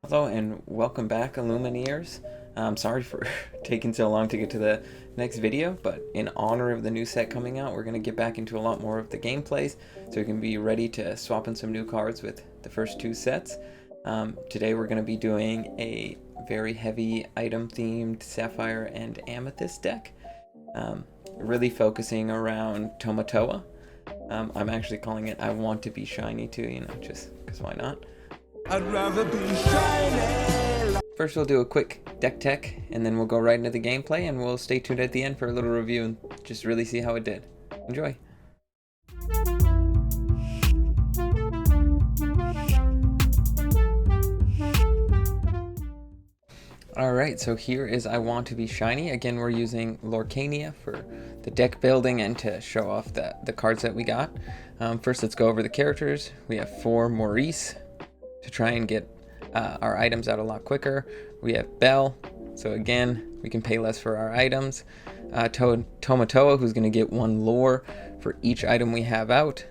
Hello and welcome back, Illumineers. I'm sorry for taking so long to get to the next video, but in honor of the new set coming out, we're going to get back into a lot more of the gameplays, so we can be ready to swap in some new cards with the first two sets. Today we're going to be doing a very heavy item-themed Sapphire and Amethyst deck, really focusing around Tomatoa. I'm actually calling it I Want to Be Shiny too, just because why not? I'd rather be shiny. First we'll do a quick deck tech, and then we'll go right into the gameplay, and we'll stay tuned at the end for a little review and just really see how it did. Enjoy! Alright, so here is I Want to Be Shiny. Again, we're using Lorcana for the deck building and to show off the cards that we got. First, let's go over the characters. We have 4 Maurice to try and get our items out a lot quicker. We have Belle, so again, we can pay less for our items. Tomatoa, who's going to get 1 lore for each item we have out.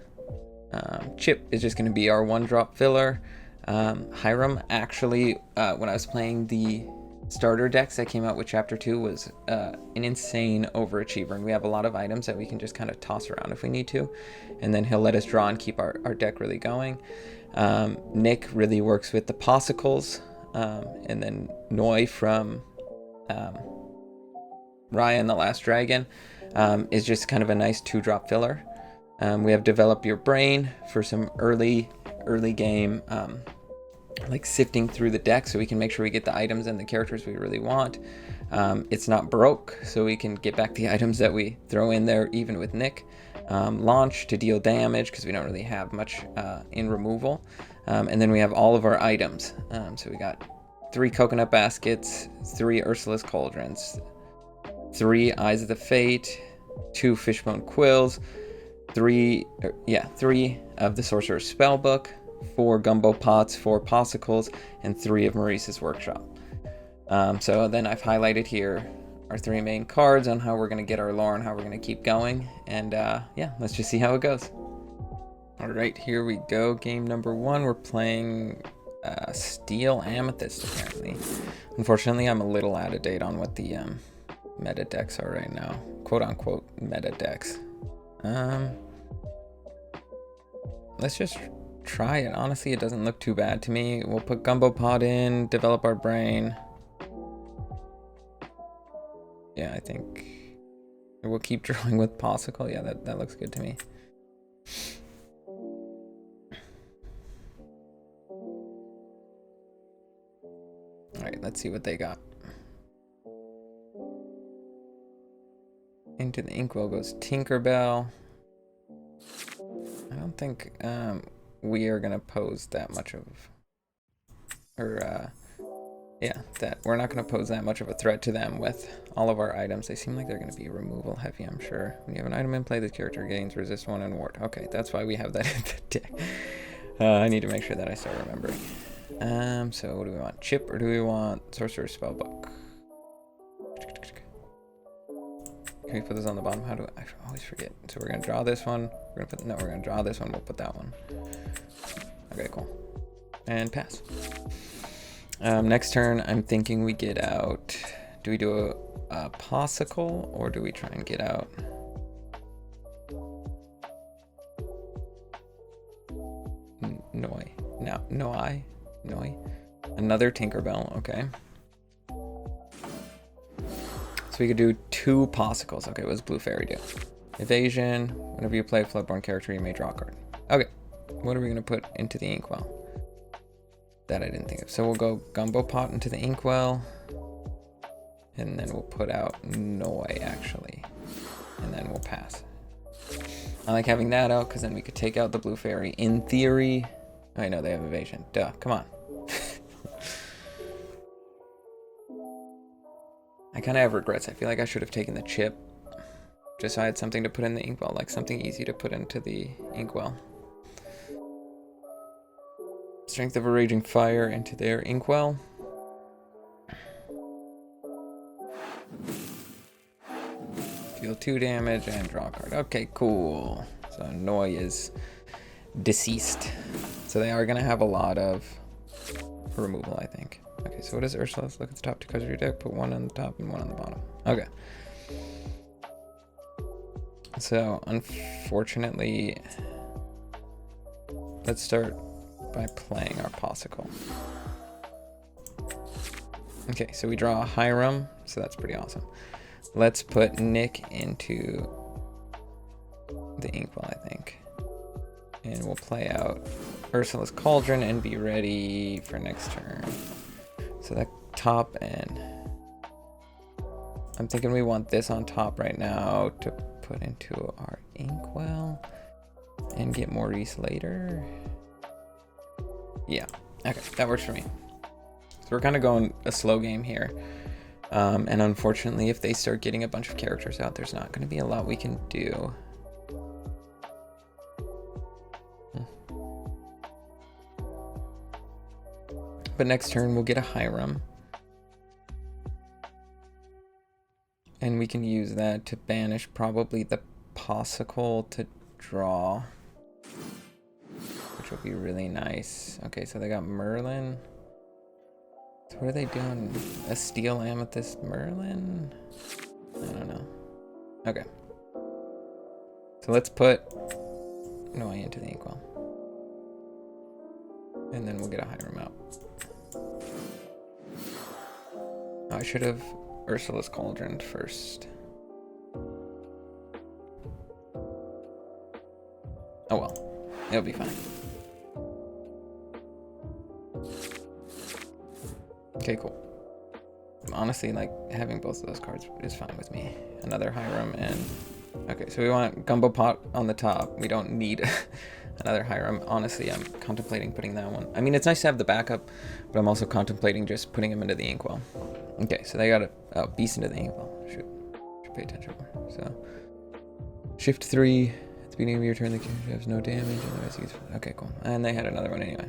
Chip is just going to be our 1-drop filler. Hiram, actually, when I was playing the starter decks that came out with Chapter 2, was an insane overachiever, and we have a lot of items that we can just kind of toss around if we need to, and then he'll let us draw and keep our deck really going. Nick really works with the Possicles, and then Noi from Raya the Last Dragon is just kind of a nice 2-drop filler. We have Develop Your Brain for some early game like sifting through the deck so we can make sure we get the items and the characters we really want. It's Not Broke, so we can get back the items that we throw in there even with Nick. Launch to deal damage because we don't really have much in removal. And then we have all of our items. So we got 3 Coconut Baskets, 3 Ursula's Cauldrons, 3 Eyes of the Fate, 2 Fishbone Quills, 3 of the Sorcerer's Spellbook, 4 Gumbo Pots, 4 Possicles, and 3 of Maurice's Workshop. So then I've highlighted here our 3 main cards on how we're going to get our lore and how we're going to keep going. And yeah, let's just see how it goes. Alright, here we go. Game number 1. We're playing Steel Amethyst, apparently. Unfortunately, I'm a little out of date on what the meta decks are right now. Quote-unquote meta decks. Let's just try it. Honestly, it doesn't look too bad to me. We'll put Gumbo Pod in, develop our brain. Yeah, I think we'll keep drawing with Possicle. Yeah, that looks good to me. Alright, let's see what they got. Into the Inkwell goes Tinkerbell. I don't think we are going to pose that much of... that we're not going to pose that much of a threat to them with all of our items. They seem like they're going to be removal heavy, I'm sure. When you have an item in play, the character gains resist 1 and ward. Okay, that's why we have that in the deck. I need to make sure that I start remembering. So what do we want? Chip, or do we want Sorcerer's Spellbook? Can we put this on the bottom? How do I always forget? So we're going to draw this one. We're going to draw this one. We'll put that one. Okay, cool. And pass. Next turn, I'm thinking we get out. Do we do a Possicle, or do we try and get out? Noi. No, Noi. Another Tinkerbell. Okay. So we could do 2 Possicles. Okay, what does Blue Fairy do? Evasion. Whenever you play a Floodborn character, you may draw a card. Okay. What are we going to put into the Inkwell? That I didn't think of. So we'll go Gumbo Pot into the Inkwell. And then we'll put out Noi, actually. And then we'll pass. I like having that out, because then we could take out the Blue Fairy. In theory... I know they have Evasion. Duh, come on. I kind of have regrets. I feel like I should have taken the Chip. Just so I had something to put in the Inkwell. Like something easy to put into the Inkwell. Strength of a Raging Fire into their Inkwell. Deal 2 damage and draw a card. Okay, cool. So Noi is deceased. So they are going to have a lot of removal, I think. Okay, so what is Ursula's? Look at the top 2 cards of your deck. Put 1 on the top and 1 on the bottom. Okay. So, unfortunately, let's start by playing our Popsicle. Okay, so we draw a Hiram, so that's pretty awesome. Let's put Nick into the Inkwell, I think. And we'll play out Ursula's Cauldron and be ready for next turn. So that top end. I'm thinking we want this on top right now to put into our Inkwell and get Maurice later. Yeah, okay, that works for me. So we're kind of going a slow game here. And unfortunately, if they start getting a bunch of characters out, there's not going to be a lot we can do. But next turn, we'll get a Hiram. And we can use that to banish probably the Popsicle to draw, which will be really nice. Okay, so they got Merlin. So what are they doing? A Steel Amethyst Merlin? I don't know. Okay. So let's put Noi into the Inkwell. And then we'll get a Hiram out. Oh, I should have Ursula's Cauldron first. Oh well, it'll be fine. Okay, cool. Honestly, like, having both of those cards is fine with me. Another Hiram and... Okay, so we want Gumbo Pot on the top. We don't need another Hiram. Honestly, I'm contemplating putting that one. I mean, it's nice to have the backup, but I'm also contemplating just putting him into the Inkwell. Okay, so they got a Beast into the Inkwell. Should pay attention more. So, Shift 3. At the beginning of your turn, the character has no damage. Otherwise, you can... Okay, cool. And they had another one anyway.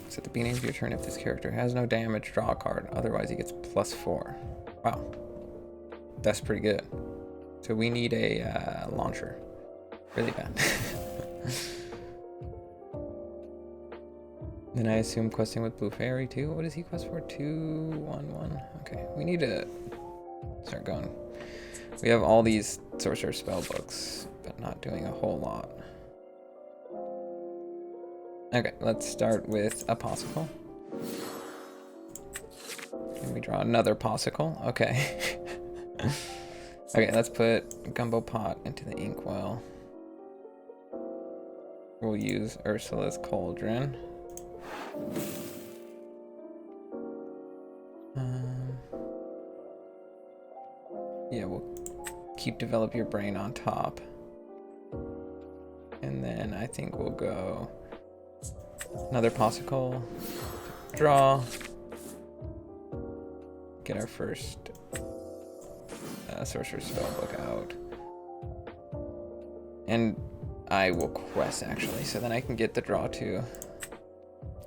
So at the beginning of your turn, if this character has no damage, draw a card. Otherwise, he gets +4. Wow. That's pretty good. So we need a launcher. Really bad. Then I assume questing with Blue Fairy too. What does he quest for? 2/1/1. Okay, we need to start going. We have all these sorcerer spell books, but not doing a whole lot. Okay, let's start with a Popsicle. And we draw another Popsicle. Okay. Okay, let's put Gumbo Pot into the Inkwell. We'll use Ursula's Cauldron. Yeah, we'll keep Develop Your Brain on top. And then I think we'll go another Popsicle, draw, get our first Sorcerer's Spellbook out. And I will quest actually, so then I can get the draw 2.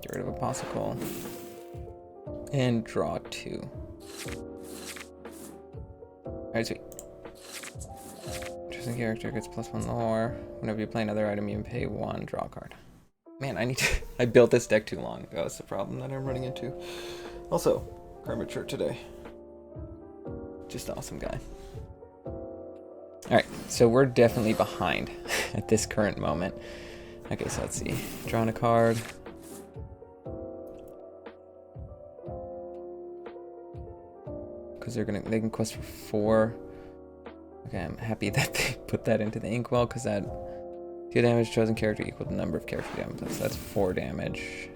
Get rid of a Popsicle. And draw 2. Alright, sweet. Chosen character gets +1 lore. Whenever you play another item, you can pay 1, draw a card. Man, I need to... I built this deck too long ago. That's the problem that I'm running into. Also, Hermit shirt today. Just awesome guy. Alright, so we're definitely behind at this current moment. Okay, so let's see. Drawing a card. Because they can quest for 4. Okay, I'm happy that they put that into the Inkwell, because that 2 damage chosen character equal the number of character damage. So that's 4 damage.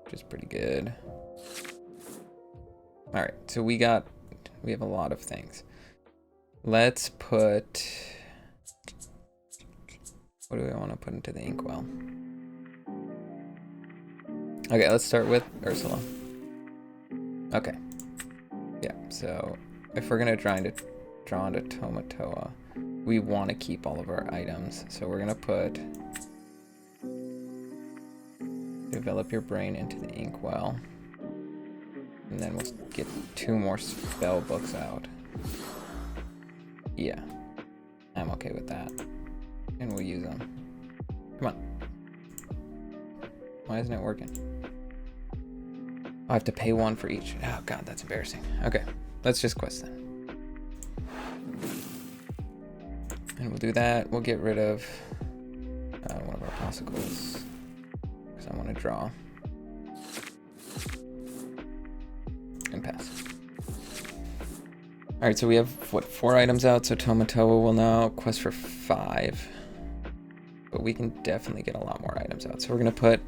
Which is pretty good. Alright, so we have a lot of things. Let's put... What do we want to put into the Inkwell? Okay, let's start with Ursula. Okay. Yeah, so if we're going to draw into Tomatoa, we want to keep all of our items. So we're going to put Develop Your Brain into the Inkwell. And then we'll get 2 more spell books out. Yeah, I'm okay with that. And we'll use them. Why isn't it working? I have to pay 1 for each. Oh god, that's embarrassing. Okay, let's just quest then. And we'll do that. We'll get rid of one of our popsicles because I want to draw. And pass. Alright, so we have, what, 4 items out, so Tomatoa will now quest for 5. But we can definitely get a lot more items out. So we're going to put,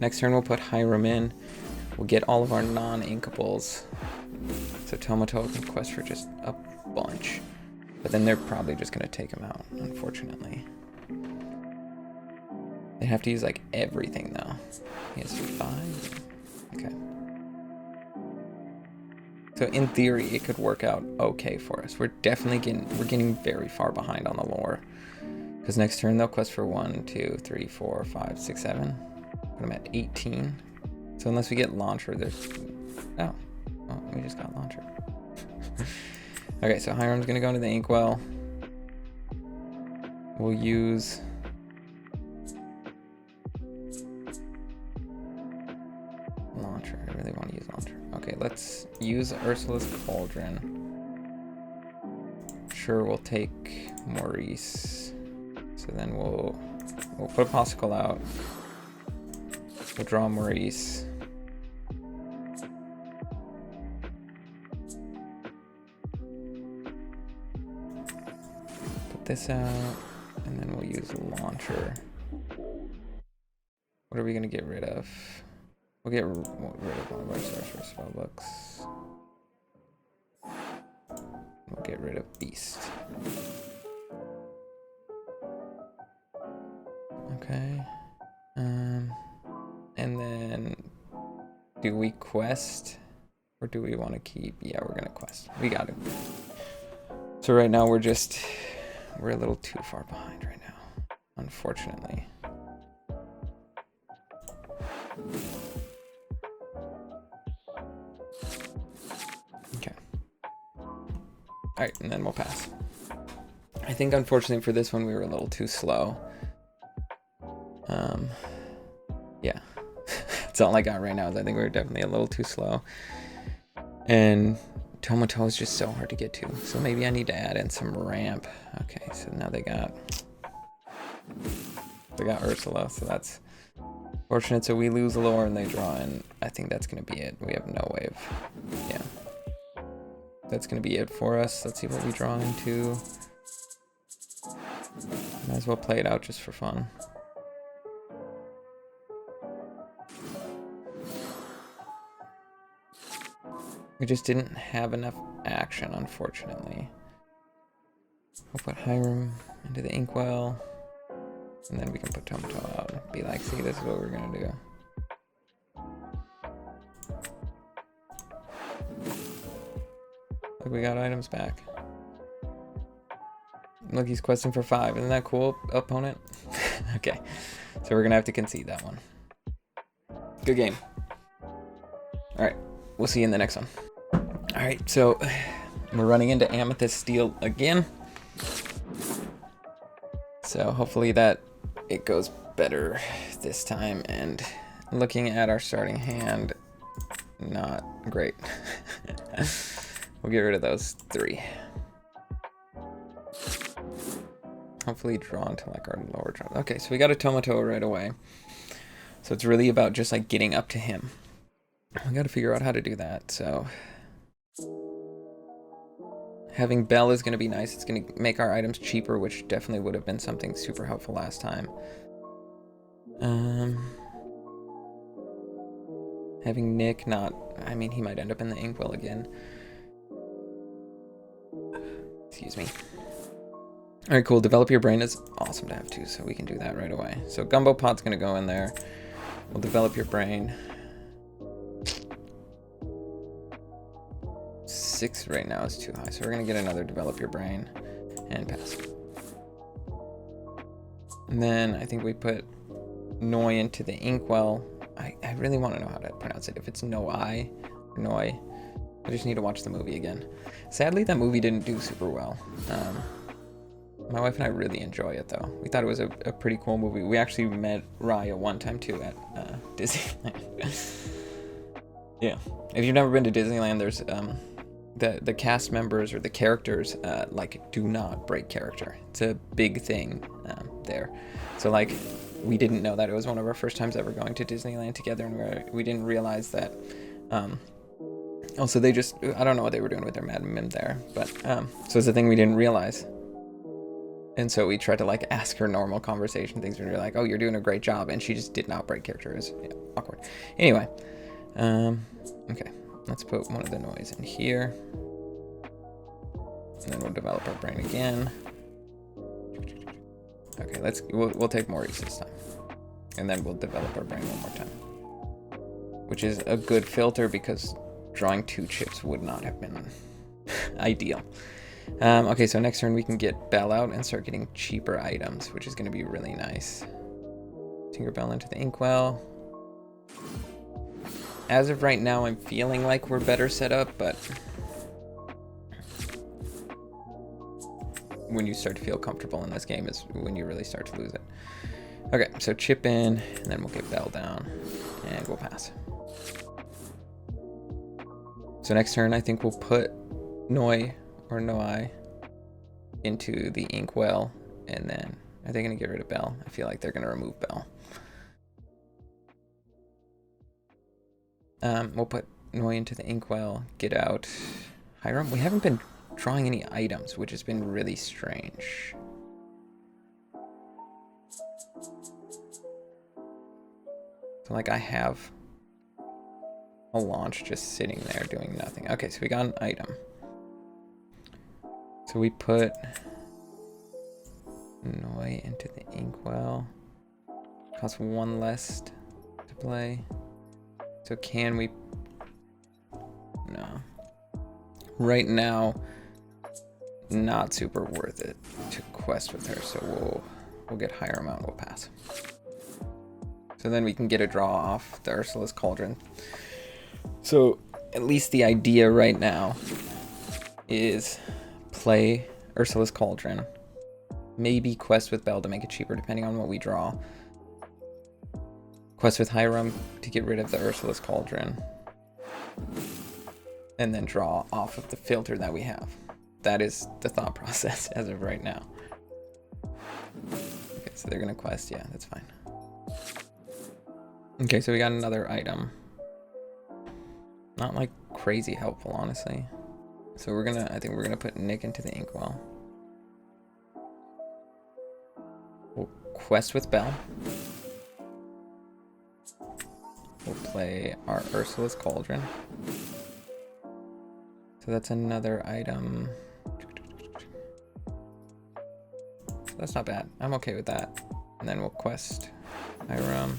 next turn we'll put Hiram in. We'll get all of our non-inkables. So Tomatoa can quest for just a bunch. But then they're probably just going to take him out, unfortunately. They have to use, like, everything, though. He has 5. Okay. So in theory, it could work out okay for us. We're definitely getting very far behind on the lore. Because next turn, they'll quest for 1, 2, 3, 4, 5, 6, 7. Put them at 18. So unless we get Launcher, there's... Oh. Oh, we just got Launcher. Okay, so Hiram's gonna go into the Inkwell. We'll use Launcher. I really want to use Launcher. Okay, let's use Ursula's Cauldron. Sure, we'll take Maurice. So then we'll put a popsicle out. We'll draw Maurice. This out, and then we'll use Launcher. What are we gonna get rid of? We'll get rid of one of our sorcerer spellbooks. We'll get rid of Beast. Okay. And then do we quest or do we want to keep? Yeah, we're gonna quest. We got it. So right now we're a little too far behind right now, unfortunately. Okay. Alright, and then we'll pass. I think unfortunately for this one we were a little too slow. Yeah. That's all I got right now is I think we were definitely a little too slow. And Tomatoa is just so hard to get to, so maybe I need to add in some ramp. Okay, so now they got Ursula, so that's fortunate. So we lose lore and they draw in. I think that's gonna be it. We have no way of, yeah. That's gonna be it for us. Let's see what we draw into. Might as well play it out just for fun. We just didn't have enough action, unfortunately. We'll put Hiram into the Inkwell, and then we can put Tomatoa out and be like, see, this is what we're gonna do. Look, we got items back. Look, he's questing for 5. Isn't that cool, opponent? Okay, so we're gonna have to concede that one. Good game. Alright, we'll see you in the next one. Alright, so we're running into Amethyst Steel again. So hopefully that it goes better this time. And looking at our starting hand, not great. We'll get rid of those 3. Hopefully draw into like our lower draw. Okay, so we got a Tomatoa right away. So it's really about just like getting up to him. We got to figure out how to do that. So having Bell is going to be nice. It's going to make our items cheaper, which definitely would have been something super helpful last time. Having Nick not... I mean, he might end up in the Inkwell again. Excuse me. Alright, cool. Develop your brain is awesome to have too, so we can do that right away. So Gumbo Pot's going to go in there. We'll develop your brain. 6 right now is too high, so we're gonna get another develop your brain and pass. And then I think we put Noi into the Inkwell. I really want to know how to pronounce it. If it's Noi or Noi, I just need to watch the movie again. Sadly, that movie didn't do super well. My wife and I really enjoy it, though. We thought it was a pretty cool movie. We actually met Raya one time, too, at Disneyland. Yeah. If you've never been to Disneyland, there's the cast members or the characters like do not break character. It's a big thing there. So like we didn't know that. It was one of our first times ever going to Disneyland together, and we didn't realize that. Also, they just, I don't know what they were doing with their Madam Mim there, but so it's a thing we didn't realize. And so we tried to like ask her normal conversation things, and we were like, "Oh, you're doing a great job," and she just did not break character. It was awkward. Anyway, okay, let's put one of the noise in here, and then we'll develop our brain again. Okay, we'll take Maurice this time, and then we'll develop our brain one more time, which is a good filter because drawing 2 chips would not have been ideal. Okay, so next turn we can get Belle out and start getting cheaper items, which is going to be really nice. Tinkerbell into the Inkwell. As of right now, I'm feeling like we're better set up, but when you start to feel comfortable in this game is when you really start to lose it. Okay, so chip in, and then we'll get Belle down, and we'll pass. So next turn, I think we'll put Noi into the Inkwell, and then are they going to get rid of Belle? I feel like they're going to remove Belle. We'll put Noi into the Inkwell, get out Hiram. We haven't been drawing any items, which has been really strange. So like I have a launch just sitting there doing nothing. Okay, so we got an item. So we put Noi into the Inkwell. Costs 1 less to play. So can we? No. Right now, not super worth it to quest with her. So we'll get Hiram out. We'll pass. So then we can get a draw off the Ursula's Cauldron. So at least the idea right now is play Ursula's Cauldron, maybe quest with Belle to make it cheaper depending on what we draw, quest with Hiram to get rid of the Ursula's Cauldron, and then draw off of the filter that we have. That is the thought process as of right now. Okay, so they're gonna quest, yeah, that's fine. Okay, so we got another item. Not like crazy helpful, honestly. So I think we're gonna put Nick into the Inkwell. We'll quest with Belle. We'll play our Ursula's Cauldron. So that's another item. That's not bad. I'm okay with that. And then we'll quest Hiram.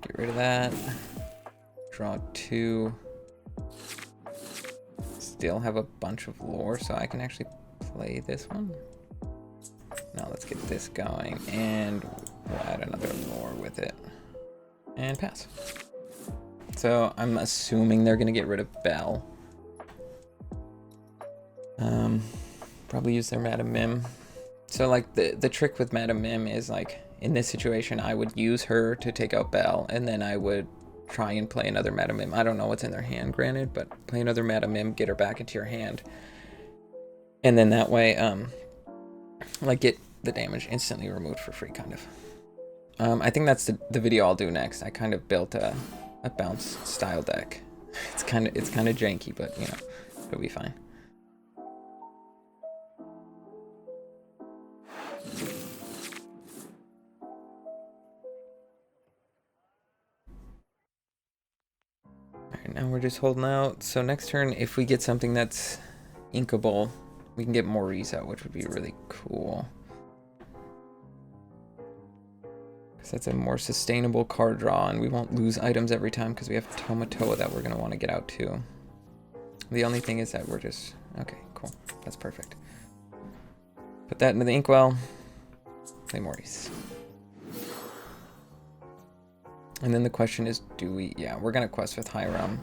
Get rid of that. Draw 2. Still have a bunch of lore, so I can actually play this one. Now let's get this going, and we'll add another lore with it. And pass. So I'm assuming they're gonna get rid of Belle. Probably use their Madam Mim. So like the trick with Madam Mim is like in this situation I would use her to take out Belle, and then I would try and play another Madam Mim. I don't know what's in their hand, granted, but play another Madam Mim, get her back into your hand, and then that way like get the damage instantly removed for free, kind of. I think that's the video I'll do next. I kind of built a bounce style deck. It's kind of janky, but you know, it'll be fine. Alright, now we're just holding out. So next turn, if we get something that's inkable, we can get Maurice out, which would be really cool. Because that's a more sustainable card draw, and we won't lose items every time because we have Tomatoa that we're going to want to get out too. The only thing is that we're just... Okay, cool. That's perfect. Put that into the Inkwell. Play Maurice. And then the question is, do we... Yeah, we're going to quest with Hiram.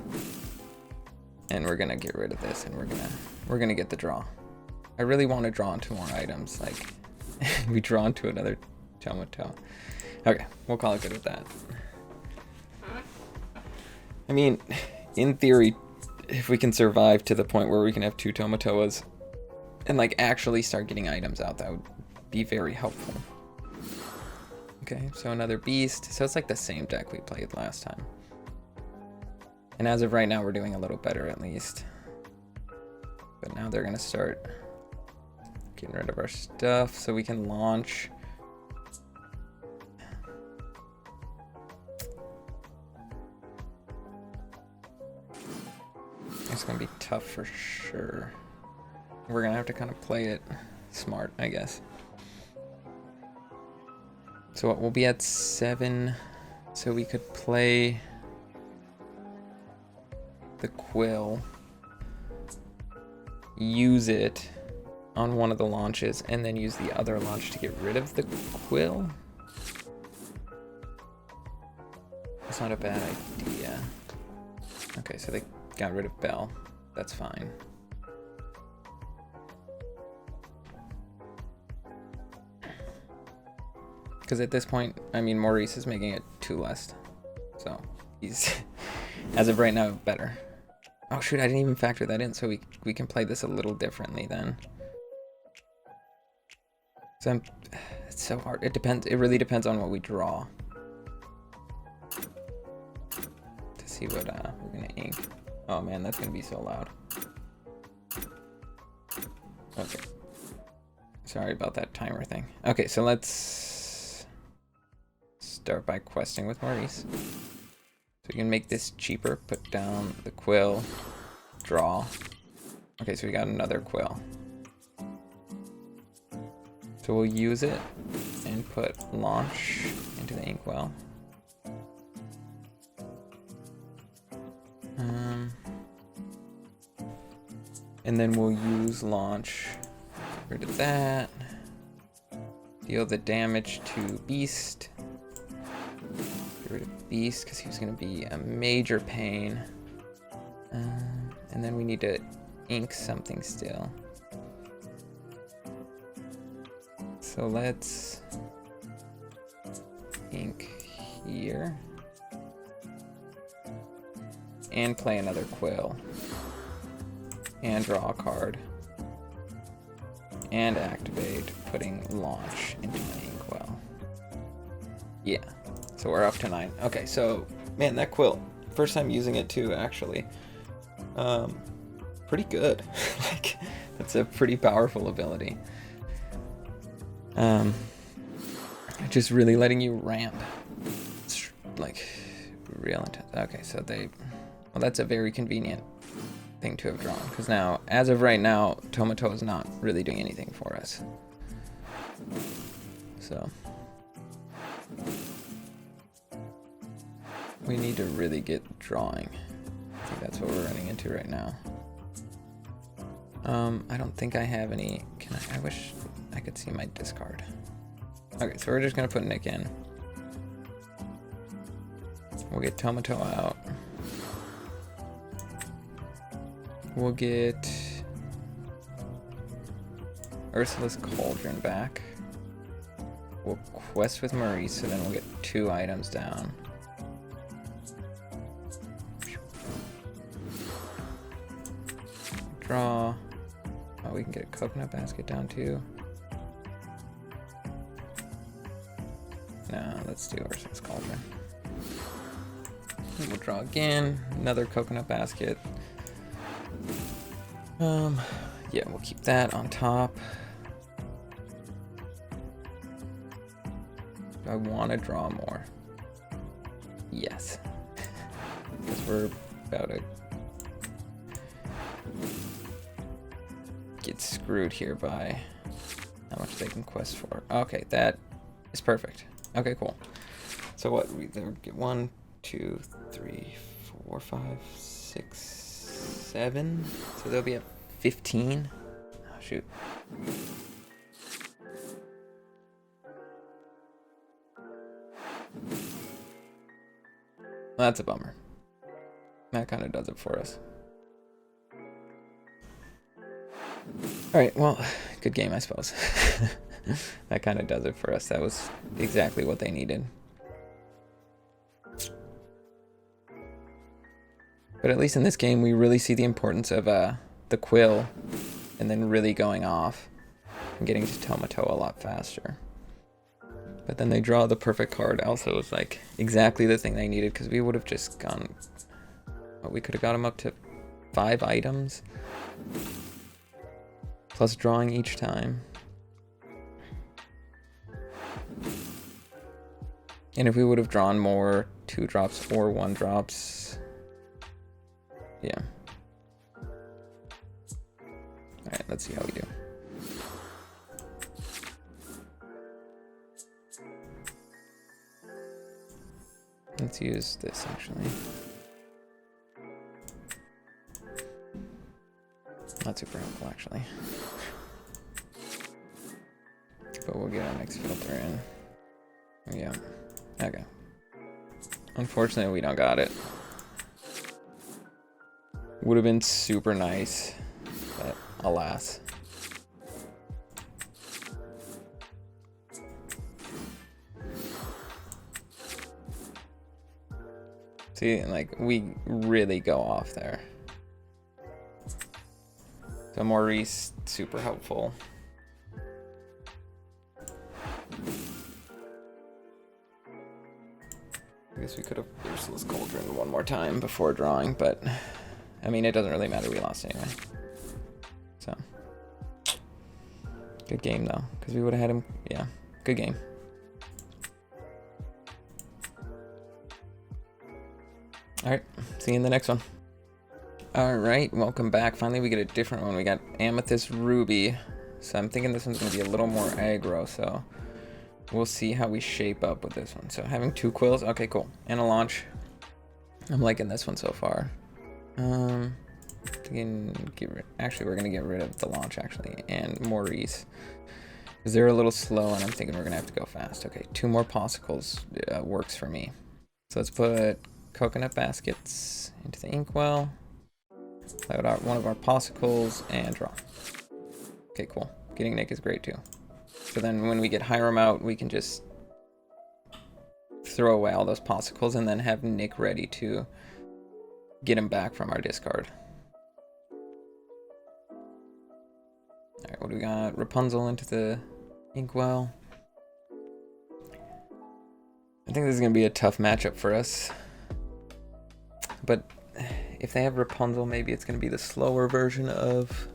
And we're going to get rid of this, and we're gonna get the draw. I really want to draw into more items. Like, we draw into another Tomato. Okay, we'll call it good with that. I mean, in theory, if we can survive to the point where we can have 2 Tomatoas and like actually start getting items out, that would be very helpful. Okay, so another beast. So it's like the same deck we played last time. And as of right now, we're doing a little better at least. But now they're gonna start getting rid of our stuff so we can launch. It's gonna be tough for sure. We're gonna have to kind of play it smart, I guess. So what, we'll be at 7, so we could play the Quill, use it on one of the launches, and then use the other launch to get rid of the Quill. That's not a bad idea. Okay, so they got rid of Belle. That's fine. Because at this point, I mean, Maurice is making it 2 less. So he's, as of right now, better. Oh shoot, I didn't even factor that in, so we can play this a little differently then. So it's so hard. It depends. It really depends on what we draw. To see what we're gonna ink. Oh man, that's gonna be so loud. Okay. Sorry about that timer thing. Okay, so let's start by questing with Maurice. So we can make this cheaper. Put down the Quill. Draw. Okay, so we got another Quill. So we'll use it and put launch into the inkwell. And then we'll use launch. Get rid of that. Deal the damage to Beast. Get rid of Beast because he was going to be a major pain. And then we need to ink something still. So let's ink here. And play another Quill. And draw a card. And activate, putting launch into my inkwell. Yeah, so we're up to 9. Okay, so, man, that Quill, first time using it too, actually. Pretty good. Like, that's a pretty powerful ability. Just really letting you ramp. It's like real intense. Okay, so well, that's a very convenient thing to have drawn, because now, as of right now, Tomato is not really doing anything for us. So we need to really get drawing. I think that's what we're running into right now. I don't think I have any. I wish I could see my discard. Okay, so we're just gonna put Nick in. We'll get Tomato out. We'll get Ursula's Cauldron back. We'll quest with Maurice, so then we'll get 2 items down. Draw. Oh, we can get a coconut basket down too. No, let's do Ursula's Cauldron. We'll draw again, another coconut basket. Yeah, we'll keep that on top. Do I want to draw more? Yes. Because we're about to get screwed here by how much they can quest for. Okay, that is perfect. Okay, cool. So what, we get 1, 2, 3, 4, 5, 6, 7. So they'll be at 15. Oh, shoot. That's a bummer. That kind of does it for us. Alright, well, good game, I suppose. That kind of does it for us. That was exactly what they needed. But at least in this game, we really see the importance of the quill and then really going off and getting to Tomato a lot faster. But then they draw the perfect card. Also, was like exactly the thing they needed, because we would have just gone... Well, we could have got him up to 5 items. Plus drawing each time. And if we would have drawn more 2-drops or 1-drops... Yeah. Alright, let's see how we do. Let's use this, actually. Not super helpful, actually. But we'll get our next filter in. Yeah. Okay. Unfortunately, we don't got it. Would have been super nice, but alas. See, like, we really go off there. So Maurice, super helpful. I guess we could have Ursula's Cauldron one more time before drawing, but I mean, it doesn't really matter. We lost anyway. So, good game though, because we would have had him. Yeah, good game. All right, see you in the next one. All right, welcome back. Finally, we get a different one. We got Amethyst Ruby. So I'm thinking this one's gonna be a little more aggro. So we'll see how we shape up with this one. So having 2 quills, okay, cool. And a launch. I'm liking this one so far. Actually, we're gonna get rid of the launch actually, and Maurice, because they're a little slow, and I'm thinking we're gonna have to go fast. Okay, 2 more popsicles works for me. So let's put coconut baskets into the inkwell. Load out one of our popsicles and draw. Okay, cool. Getting Nick is great too. So then when we get Hiram out, we can just throw away all those popsicles and then have Nick ready to get him back from our discard. Alright, what do we got? Rapunzel into the inkwell. I think this is going to be a tough matchup for us. But if they have Rapunzel, maybe it's going to be the slower version of...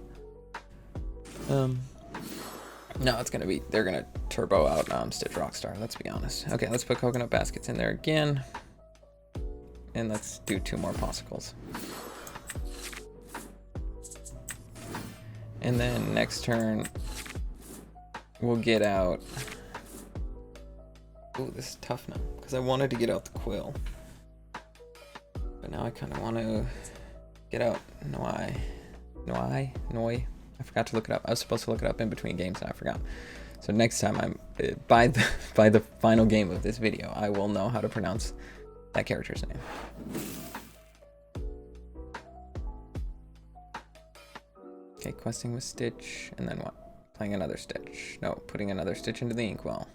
No, it's going to be... They're going to turbo out Stitch Rockstar, let's be honest. Okay, let's put coconut baskets in there again. And let's do 2 more popsicles. And then next turn, we'll get out... Ooh, this is tough now, because I wanted to get out the quill. But now I kind of want to get out Noi. I forgot to look it up. I was supposed to look it up in between games and I forgot. So next time I'm by the final game of this video, I will know how to pronounce that character's name. Okay, questing with Stitch, and then what? Playing another Stitch. No, putting another Stitch into the inkwell.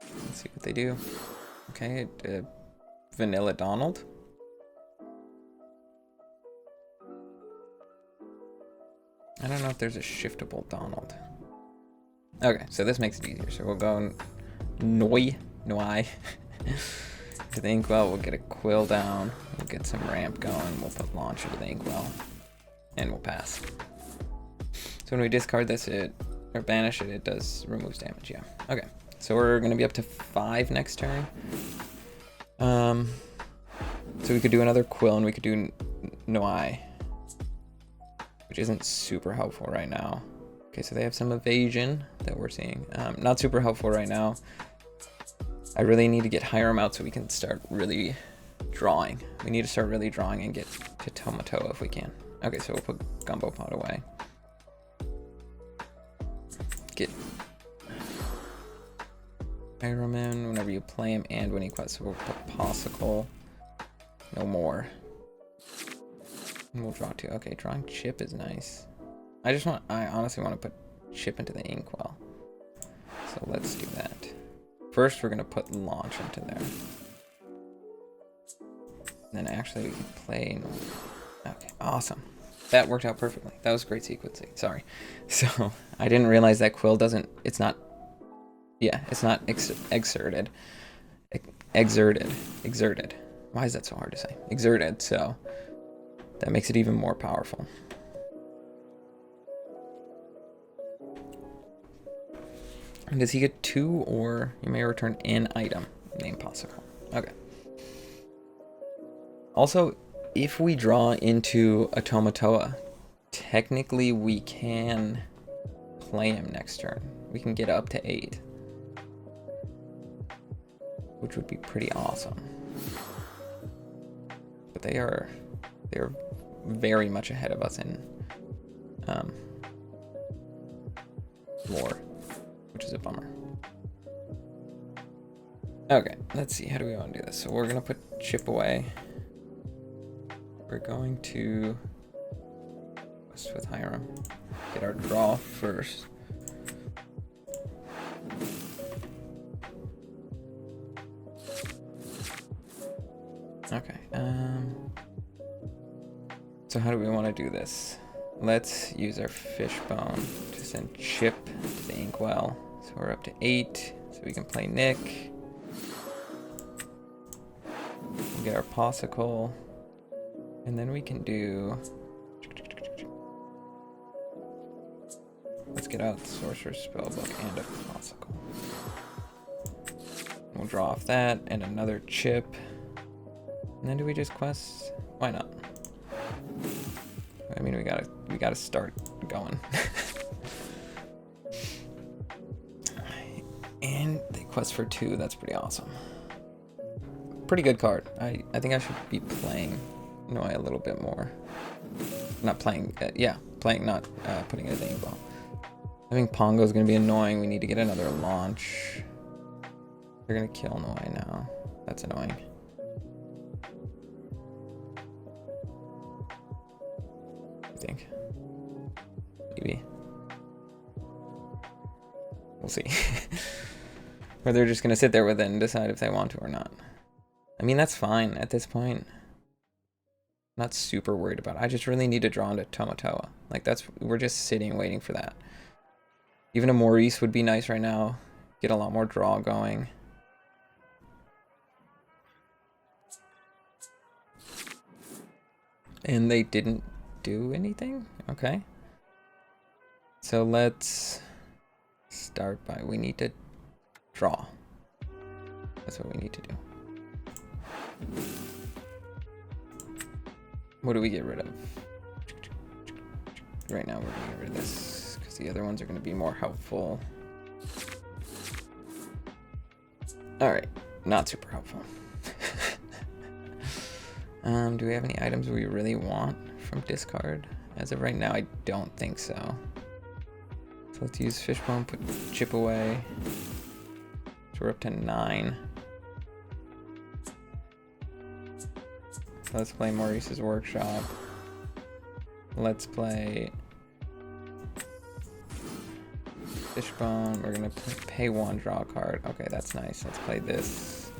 Let's see what they do. Okay, Vanilla Donald. I don't know if there's a shiftable Donald. Okay, so this makes it easier. So we'll go Noi to the inkwell. We'll get a quill down. We'll get some ramp going. We'll put launch into the inkwell, and we'll pass. So when we discard this, or banish it, it does removes damage. Yeah. Okay. So we're gonna be up to 5 next turn. So we could do another quill, and we could do Noi, which isn't super helpful right now. Okay, so they have some evasion that we're seeing. Not super helpful right now. I really need to get Hiram out so we can start really drawing. We need to start really drawing and get to Tomato if we can. Okay, so we'll put Gumbo Pot away. Get Hiram in whenever you play him and when he quests. So we'll put Popsicle No more. And we'll draw 2. Okay, drawing chip is nice. I honestly want to put chip into the inkwell. So let's do that. First, we're going to put launch into there. And then actually we can play. Okay, awesome. That worked out perfectly. That was great sequencing. Sorry. So I didn't realize that quill doesn't, it's not, yeah, it's not exerted. Exerted. Why is that so hard to say? Exerted, so that makes it even more powerful. And does he get 2, or you may return an item named possible? Okay. Also, if we draw into a Tomatoa, technically we can play him next turn. We can get up to 8, which would be pretty awesome. But they're very much ahead of us in lore, which is a bummer. Okay, let's see. How do we want to do this? So we're gonna put chip away. We're going to quest with Hiram. Get our draw first. Okay. So how do we want to do this? Let's use our fishbone to send chip to the inkwell. So we're up to 8. So we can play Nick. We'll get our possicle. And then we can do... Let's get out the Sorcerer's Spellbook and a possible. We'll draw off that and another chip. And then do we just quest? Why not? I mean, we gotta start going. And they quest for 2. That's pretty awesome. Pretty good card. I think I should be playing Noi a little bit more. Not playing, playing, not putting it in the inkwell. I think Pongo is going to be annoying. We need to get another launch. They're going to kill Noi now. That's annoying. I think. Maybe. We'll see. Or they're just going to sit there with it and decide if they want to or not. I mean, that's fine at this point. Not super worried about it. I just really need to draw into Tomatoa. Like, we're just sitting waiting for that. Even a Maurice would be nice right now. Get a lot more draw going. And they didn't do anything? Okay. So let's start by, we need to draw. That's what we need to do. What do we get rid of? Right now we're going to get rid of this, because the other ones are going to be more helpful. Alright, not super helpful. Do we have any items we really want from discard? As of right now, I don't think so. So let's use Fishbone, put chip away. So we're up to 9. So let's play Maurice's Workshop. Let's play Fishbone. We're gonna pay 1, draw a card. Okay, that's nice. Let's play this.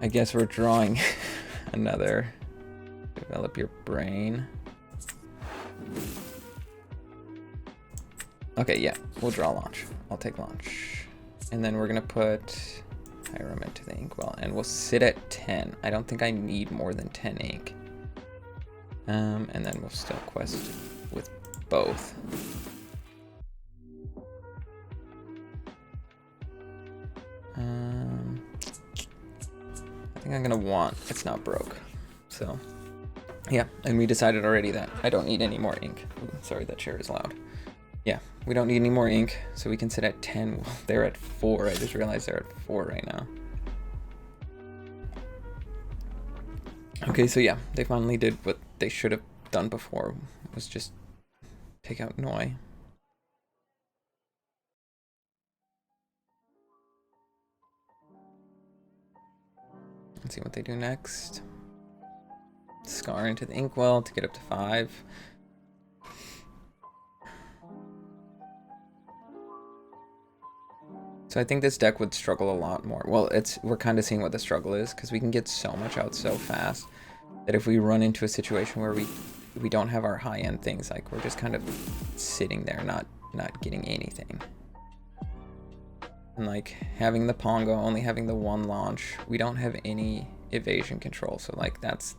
I guess we're drawing another Develop Your Brain. Okay, yeah, we'll draw launch. I'll take launch. And then we're gonna put Hiram into the inkwell, and we'll sit at 10. I don't think I need more than 10 ink. And then we'll still quest with both. I think I'm gonna want, it's not broke. So, yeah, and we decided already that I don't need any more ink. Ooh, sorry, that chair is loud. Yeah, we don't need any more ink, so we can sit at 10. They're at 4. I just realized they're at 4 right now. Okay, so yeah, they finally did what they should have done before, was just take out Noi. Let's see what they do next. Scar into the Inkwell to get up to 5. So I think this deck would struggle a lot more. Well, we're kind of seeing what the struggle is, because we can get so much out so fast that if we run into a situation where we don't have our high-end things, like we're just kind of sitting there not getting anything. And like having the Pongo, only having the 1 launch, we don't have any evasion control, so like that's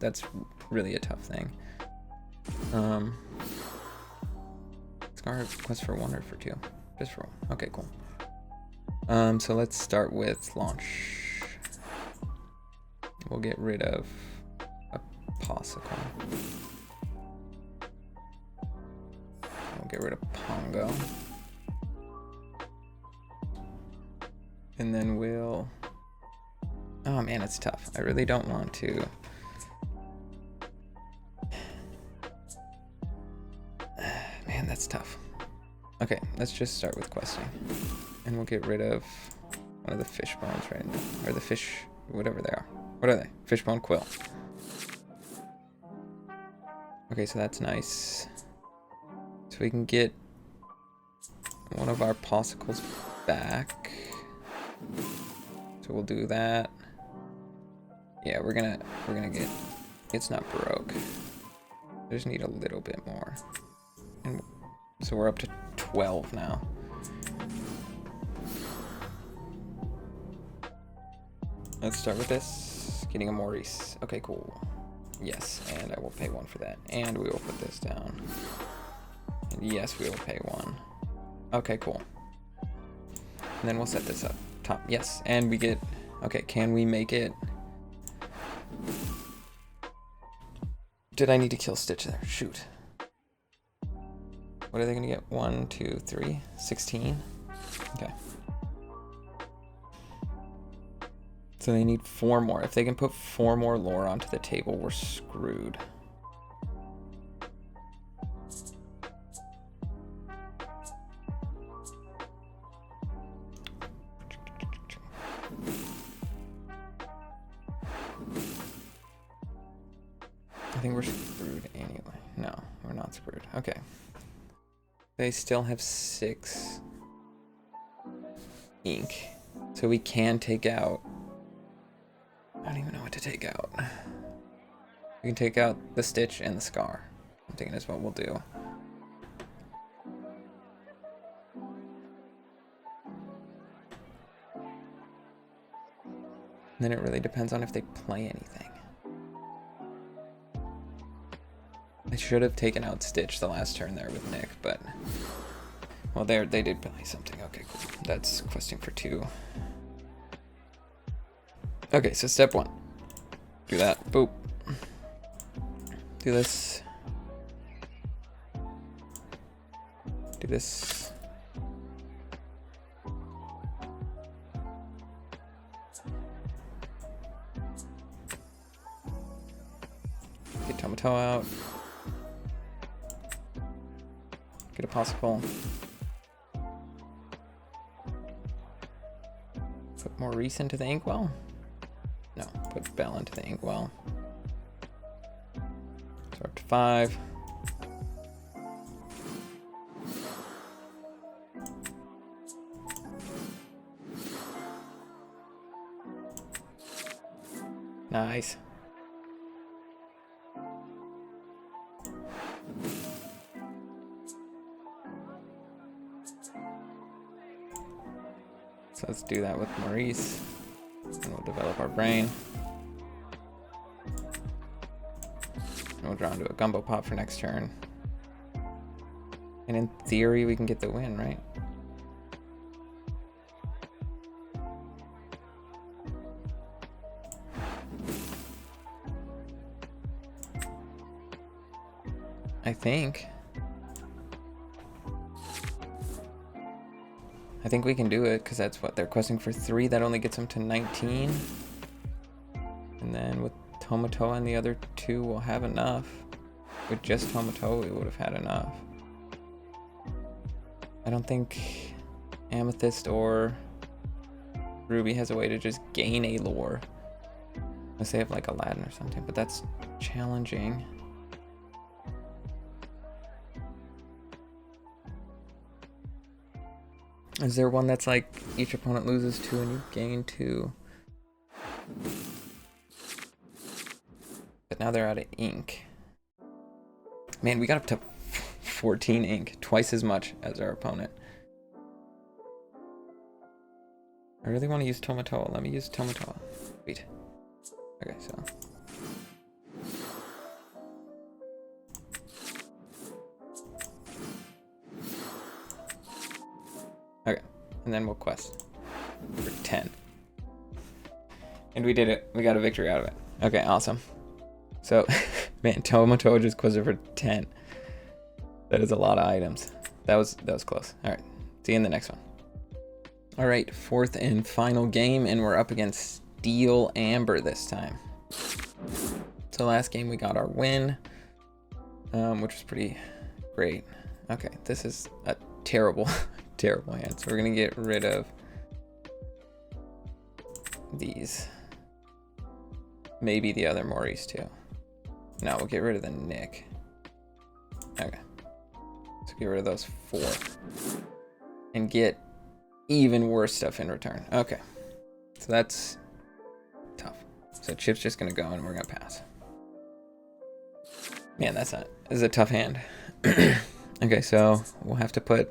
really a tough thing. Scar quest for 1 or for 2? Just for 1. Okay, cool. So let's start with launch. We'll get rid of a Popsicle. We'll get rid of Pongo. And then we'll... Oh man, it's tough. I really don't want to... Man, that's tough. Okay, let's just start with questing. And we'll get rid of one of the fish bones right now. Or the fish, whatever they are. What are they? Fishbone quill. Okay, so that's nice. So we can get one of our Popsicles back. So we'll do that. Yeah, we're gonna get... It's not broke. I just need a little bit more. And so we're up to 12 now. Let's start with this. Getting a Maurice. Okay, cool. Yes, and I will pay 1 for that. And we will put this down. And yes, we will pay 1. Okay, cool. And then we'll set this up top. Yes, and we get... Okay, can we make it... Did I need to kill Stitch there? Shoot. What are they gonna get? 1, 2, 3, 16. Okay. So they need 4 more. If they can put 4 more lore onto the table, we're screwed. I think we're screwed anyway. No, we're not screwed. Okay. They still have 6 ink. So we can take out... I don't even know what to take out. We can take out the Stitch and the Scar. I'm thinking that's what we'll do. And then it really depends on if they play anything. I should have taken out Stitch the last turn there with Nick, but... Well, they did play something. Okay, cool. That's questing for 2. Okay, so step 1. Do that. Boop. Do this. Do this. Get Tomato out. Get a Popsicle. Put Maurice into the Inkwell. No, put Bell into the Inkwell. So up to 5. Nice. So let's do that with Maurice. And we'll develop our brain. And we'll draw into a Gumbo Pop for next turn. And in theory, we can get the win, right? I think we can do it, because that's what they're questing for 3. That only gets them to 19. And then with Tomatoa and the other 2, we'll have enough. With just Tomatoa, we would have had enough. I don't think Amethyst or Ruby has a way to just gain a lore Unless they have like Aladdin or something, but that's challenging. Is there one that's like each opponent loses 2 and you gain 2? But now they're out of ink. Man, we got up to 14 ink, twice as much as our opponent. I really want to use Tomatoa. Let me use Tomatoa. Wait. Okay, so. Okay, and then we'll quest for 10. And we did it. We got a victory out of it. Okay, awesome. So, man, Tomatoa just quested for 10. That is a lot of items. That was close. All right, see you in the next one. All right, 4th and final game, and we're up against Steel Amber this time. So last game we got our win, which was pretty great. Okay, this is a terrible, terrible hand. So we're gonna get rid of these. Maybe the other Maurice too. No, we'll get rid of the Nick. Okay, so get rid of those 4 and get even worse stuff in return. Okay, so that's tough. So Chip's just gonna go and we're gonna pass. Man, this is a tough hand. Okay, so we'll have to put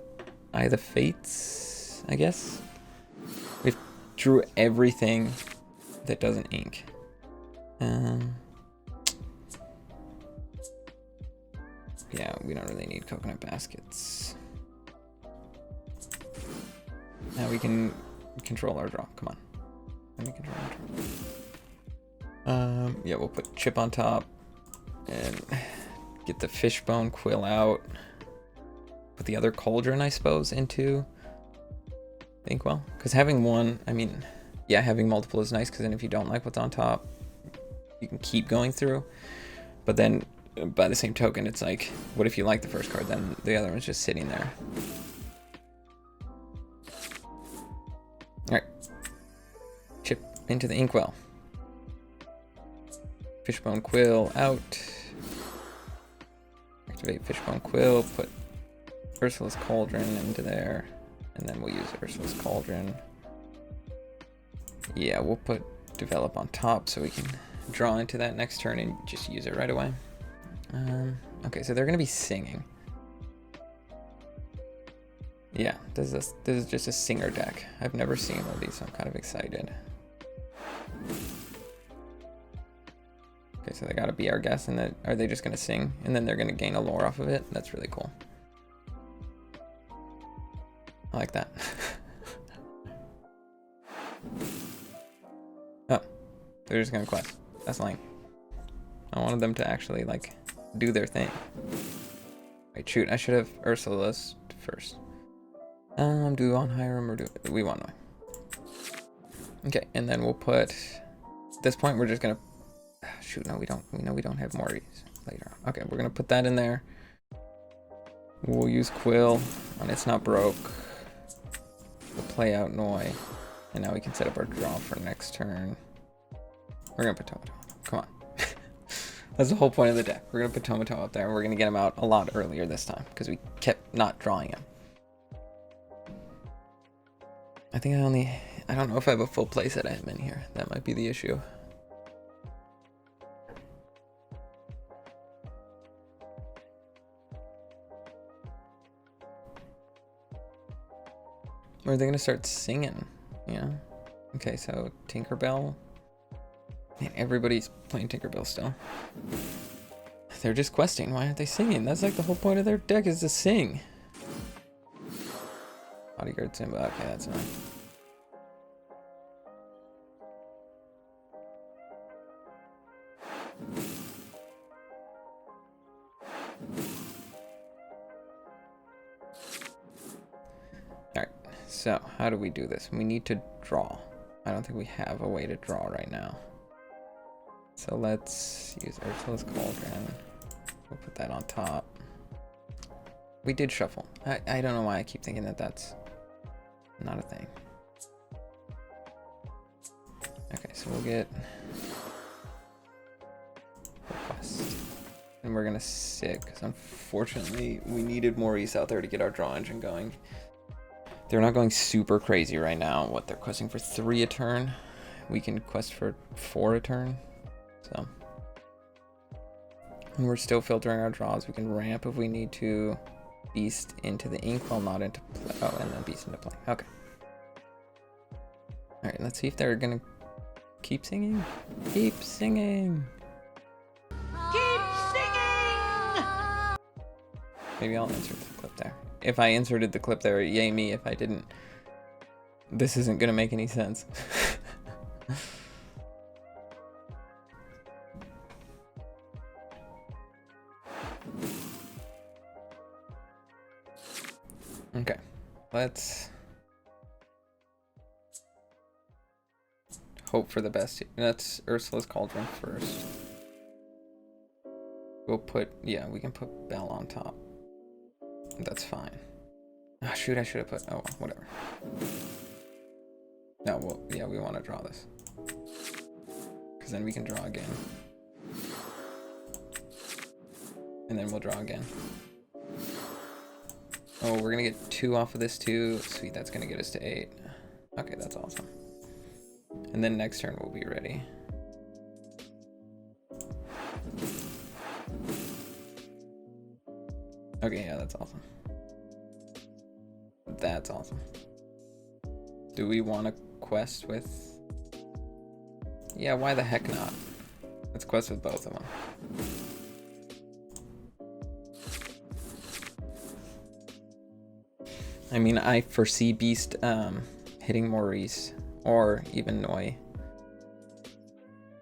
Eye of the Fates, I guess. We've drew everything that doesn't ink. Yeah, we don't really need coconut baskets. Now we can control our draw. Come on. Let me control our draw. Yeah, we'll put Chip on top and get the fishbone quill out. Put the other cauldron, I suppose, into the inkwell. Because having one, I mean, yeah, having multiple is nice because then if you don't like what's on top, you can keep going through. But then by the same token, it's like, what if you like the first card, then the other one's just sitting there. Alright. Chip into the inkwell. Fishbone quill out. Activate fishbone quill, put Ursula's cauldron into there, and then we'll use Ursula's cauldron. Yeah, we'll put develop on top so we can draw into that next turn and just use it right away. Okay, so they're gonna be singing. Yeah, this is just a singer deck. I've never seen one of these, so I'm kind of excited. Okay, so they gotta be our guess, and then are they just gonna sing and then they're gonna gain a lore off of it? That's really cool. I like that. Oh, they're just gonna quest. That's lame. I wanted them to actually like do their thing. Wait, shoot, I should have Ursula's first. Do we want Hiram or do we want Noi? Okay, and then we'll put. At this point, we're just gonna. Shoot, no, we don't. We know we don't have Maurice later on. Okay, we're gonna put that in there. We'll use Quill on It's Not Broke. We'll play out Noi, and now we can set up our draw for next turn. We're gonna put Tomato. Come on. That's the whole point of the deck. We're gonna put Tomato up there, and we're gonna get him out a lot earlier this time because we kept not drawing him. I think I don't know if I have a full playset of him in here. That might be the issue. Or are they gonna start singing? Yeah. Okay, so Tinkerbell. Man, everybody's playing Tinkerbell still. They're just questing. Why aren't they singing? That's like the whole point of their deck is to sing. Bodyguard Simba. Okay, that's enough. Alright, so how do we do this? We need to draw. I don't think we have a way to draw right now. So let's use Ursula's Cauldron. We'll put that on top. We did shuffle. I don't know why I keep thinking that that's not a thing. Okay, so we'll get And we're gonna sit, because unfortunately we needed more East out there to get our draw engine going. They're not going super crazy right now. What, they're questing for 3 a turn? We can quest for 4 a turn. So. And we're still filtering our draws. We can ramp if we need to. Beast into the ink, well, not into play. Oh, and then beast into play. Okay. Alright, let's see if they're gonna keep singing. Keep singing! Keep singing! Maybe I'll insert the clip there. If I inserted the clip there, yay me. If I didn't, this isn't gonna make any sense. Okay, let's hope for the best. That's Ursula's Cauldron first. We'll put, yeah, we can put Belle on top. That's fine. Ah, shoot, I should have put, oh, whatever. No, well, yeah, we want to draw this. Because then we can draw again. And then we'll draw again. Oh, we're going to get 2 off of this too. Sweet, that's going to get us to 8. Okay, that's awesome. And then next turn we'll be ready. Okay, yeah, that's awesome. That's awesome. Do we want to quest with... Yeah, why the heck not? Let's quest with both of them. I mean, I foresee Beast hitting Maurice or even Noi.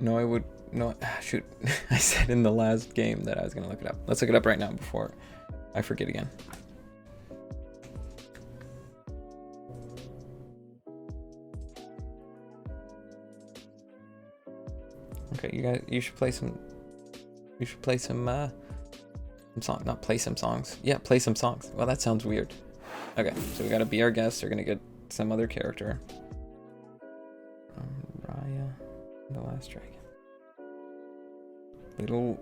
Noi would... No, shoot. I said in the last game that I was going to look it up. Let's look it up right now before I forget again. Okay, you guys, you should play some song, not play some songs. Yeah, play some songs. Well, that sounds weird. Okay, so we gotta be our guests. They're gonna get some other character. Raya, the Last Dragon.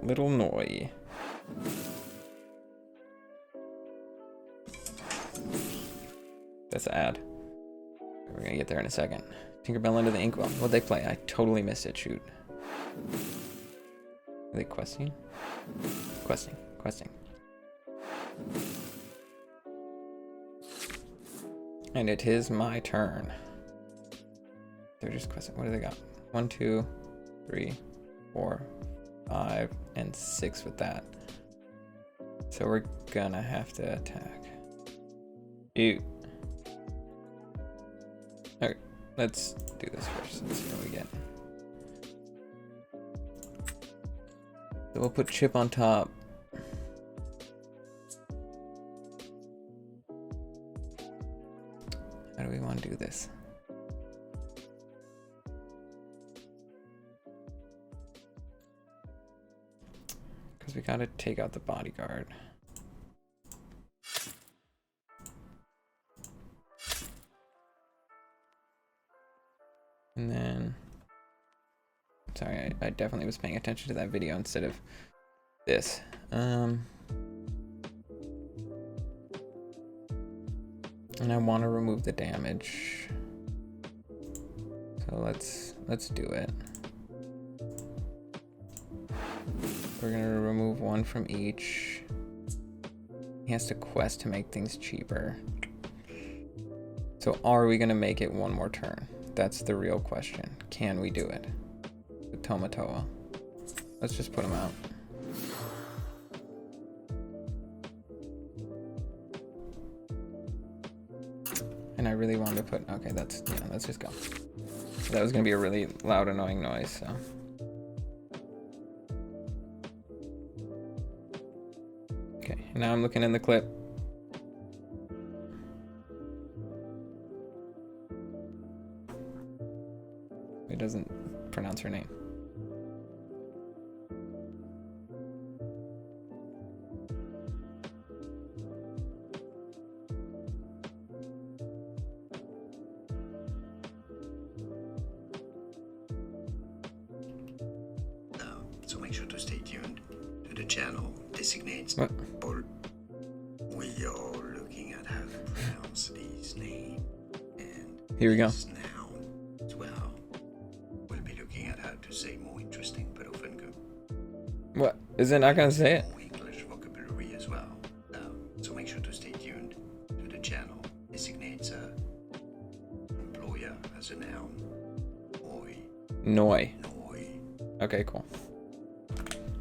Little Noi. That's an ad. We're gonna get there in a second. Tinkerbell Into the Inkwell. What'd they play? I totally missed it. Shoot. Are they questing? Questing. And it is my turn. They're just questing. What do they got? 1, 2, 3, 4, 5, and 6 with that. So we're gonna have to attack. Ew. Okay, let's do this first. Let's see what we get. So we'll put Chip on top. How do we want to do this? Because we gotta take out the bodyguard. And then, sorry, I definitely was paying attention to that video instead of this. And I want to remove the damage. So let's do it. We're gonna remove 1 from each. He has to quest to make things cheaper. So are we gonna make it 1 more turn? That's the real question. Can we do it? With Tomatoa. Let's just put him out. And I really wanted to put, okay, that's, yeah, let's just go. That was gonna be a really loud, annoying noise, so. Okay, now I'm looking in the clip. It doesn't pronounce her name. So make sure to stay tuned to the channel designates What? or we are looking at how to pronounce these names and Here we go. these noun as well. We'll be looking at how to say more interesting but often good. What? Is it not gonna say it? More English vocabulary as well. So make sure to stay tuned to the channel. Designates a employer as a noun. Oi, Noi. noi. Okay, cool.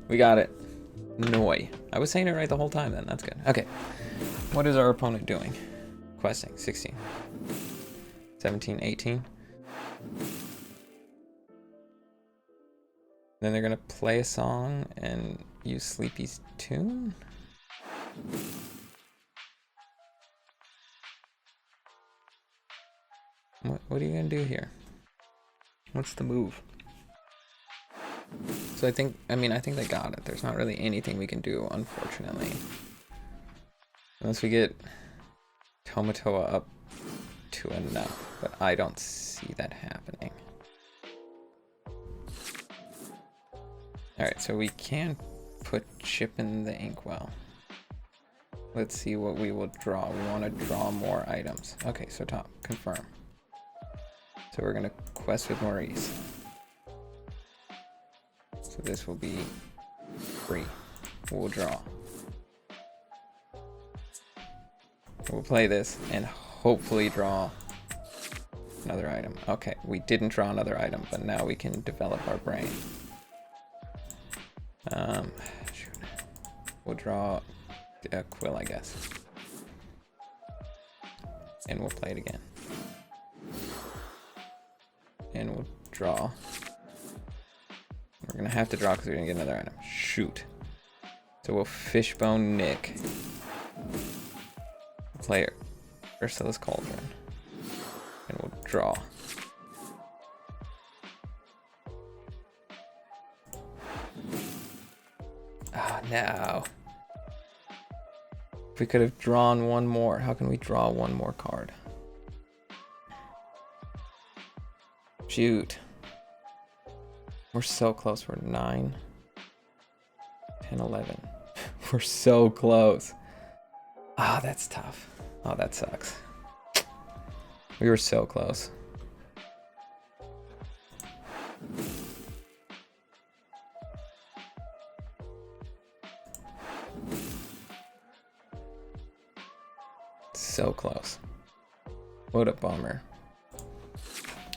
We got it. Noi. I was saying it right the whole time then. That's good. Okay. What is our opponent doing? Questing. 16. 17, 18. Then they're going to play a song and use Sleepy's tune? What are you going to do here? What's the move? So I think they got it. There's not really anything we can do, unfortunately. Unless we get Tomatoa up to enough. But I don't see that happening. Alright, so we can put Chip in the inkwell. Let's see what we will draw. We want to draw more items. Okay, so top, confirm. So we're going to quest with Maurice. So this will be free. We'll draw. We'll play this and hopefully draw another item. Okay, we didn't draw another item, but now we can develop our brain. Shoot. We'll draw a quill, I guess. And we'll play it again. And we'll draw. We're gonna have to draw because we're gonna get another item. Shoot. So we'll fishbone Nick. Play Ursula's Cauldron. And we'll draw. Ah, no. If we could have drawn one more. How can we draw one more card? Shoot. We're so close. We're 9, 10, 11. We're so close. Ah, that's tough. Oh, that sucks. We were so close. So close. What a bummer.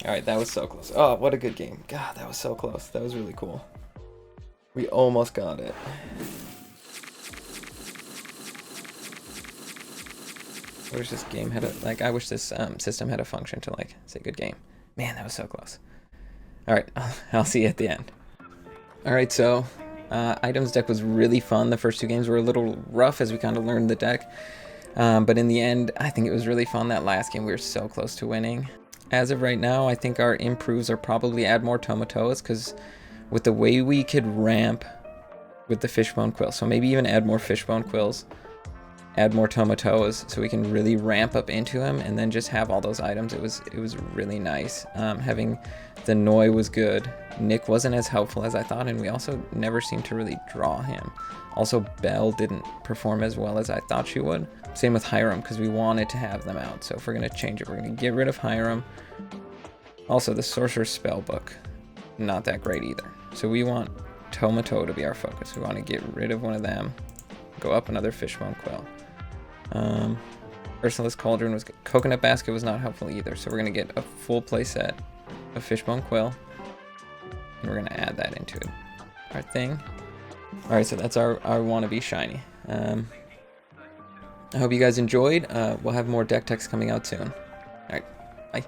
Alright, that was so close. Oh, what a good game. God, that was so close. That was really cool. We almost got it. I wish this game had I wish this system had a function to say good game. Man, that was so close. Alright, I'll see you at the end. Alright, so items deck was really fun. The first two games were a little rough as we kind of learned the deck. But in the end, I think it was really fun. That last game, we were so close to winning. As of right now, I think our improves are probably add more Tomatoas, because with the way we could ramp with the Fishbone Quill, so maybe even add more Fishbone Quills, add more Tomatoas, so we can really ramp up into him, and then just have all those items. It was really nice. Having the Noi was good. Nick wasn't as helpful as I thought, and we also never seemed to really draw him. Also, Belle didn't perform as well as I thought she would. Same with Hiram, because we wanted to have them out. So if we're going to change it, we're going to get rid of Hiram. Also, the Sorcerer's Spellbook, not that great either. So we want Tomato to be our focus. We want to get rid of one of them. Go up another Fishbone Quill. Ursula's Cauldron was good. Coconut Basket was not helpful either. So we're going to get a full play set of Fishbone Quill. And we're going to add that into our thing. Alright, so that's our wannabe shiny. I hope you guys enjoyed. We'll have more deck techs coming out soon. Alright, bye.